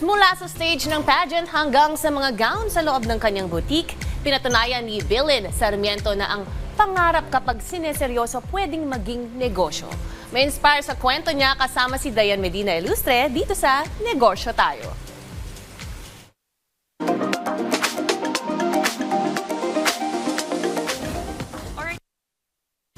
Mula sa stage ng pageant hanggang sa mga gown sa loob ng kanyang boutique, pinatunayan ni Belen Sarmiento na ang pangarap kapag sineseryoso pwedeng maging negosyo. May inspire sa kwento niya kasama si Dayan Medina Ilustre dito sa Negosyo Tayo.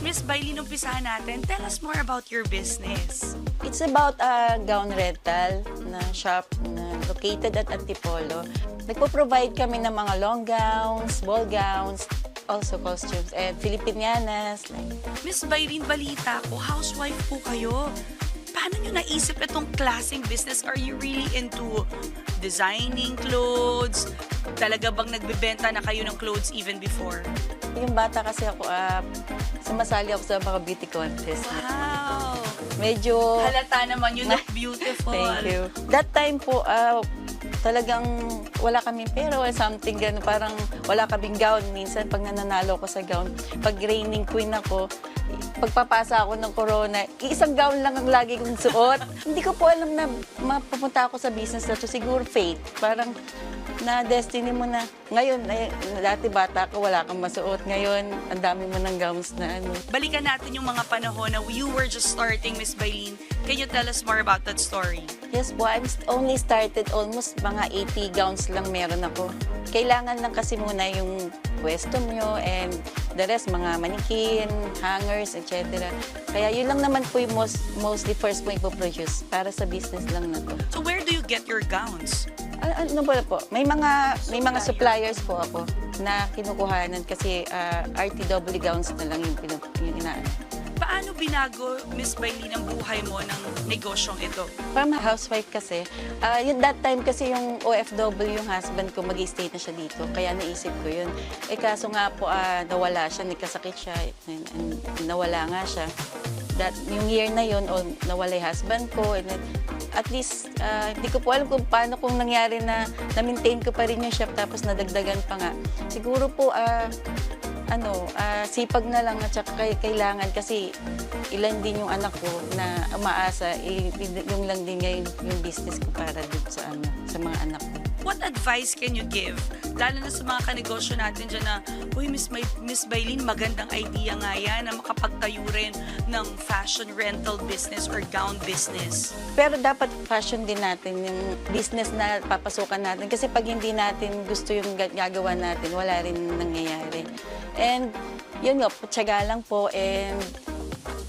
Miss Bailey, umpisahan natin. Tell us more about your business. It's about a gown rental na shop na located at Antipolo. Nagpo-provide kami ng mga long gowns, ball gowns, also costumes, and Filipinianas. Miss Bailey, balita ko, housewife po kayo. Paano nyo naisip itong klaseng business? Are you really into designing clothes? Talaga bang nagbebenta na kayo ng clothes even before? Yung bata kasi ako, sumasali ako sa mga beauty contest. Wow! Medyo... Halata naman, you look beautiful. Thank you. That time po, talagang wala kaming pera or something, gano'n. Parang wala kaming gown. Minsan, pag nananalo ko sa gown, pag reigning queen ako, pagpapasa ako ng corona, isang gown lang ang lagi kong suot. Hindi ko po alam na mapupunta ako sa business na to. Siguro fate. Parang na destiny mo na. Ngayon, dati bata ko, wala kang masuot. Ngayon, ang dami mo ng gowns na ano. Balikan natin yung mga panahon na you were just starting, Miss Bailey. Can you tell us more about that story? Yes po, I only started almost mga 80 gowns lang meron ako. Kailangan lang kasi muna yung pwesto nyo and the rest, mga mannequin, hangers, etc. Kaya yun lang naman po yung mostly first mo ipoproduce para sa business lang na to. So where do you get your gowns? Ano ba po? May mga suppliers po ako na kinukuhanan kasi RTW gowns na lang yung inaano. Paano binago, Miss Bailey, ng buhay mo ng negosyong ito? Para housewife kasi, that time kasi yung OFW, yung husband ko, mag-i-stay na siya dito. Kaya naisip ko yun. Eh kaso nga po, nawala siya, nagkasakit siya, nawala nga siya. Yung year na yun, nawala yung husband ko. And then, at least, hindi ko po alam kung paano kung nangyari na na-maintain ko pa rin yung shop tapos nadagdagan pa nga. Siguro po, sipag na lang at saka kailangan kasi ilan din yung anak ko na umaasa, yung lang din ngayon yung business ko para dito sa mga anak ko. What advice can you give? Lalo na sa mga kanegosyo natin dyan na, uy, Miss Bailey, magandang idea nga yan na makapagtayo rin ng fashion rental business or gown business. Pero dapat fashion din natin yung business na papasukan natin kasi pag hindi natin gusto yung gagawa natin, wala rin nangyayari. And yun nga, tiyaga lang po and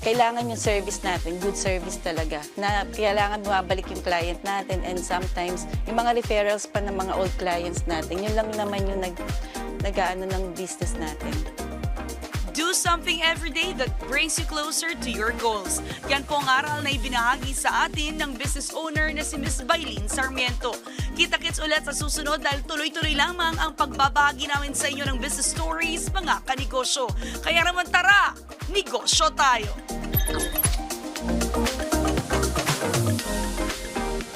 kailangan yung service natin, good service talaga, na kailangan bumabalik yung client natin and sometimes yung mga referrals pa ng mga old clients natin, yun lang naman yung nag-aano ng business natin. Do something every day that brings you closer to your goals. Yan po ang aral na ibinahagi sa atin ng business owner na si Miss Bailey Sarmiento. Kita-kits ulit sa susunod dahil tuloy-tuloy lamang ang pagbabahagi namin sa inyo ng business stories, mga kanegosyo. Kaya naman tara, negosyo tayo!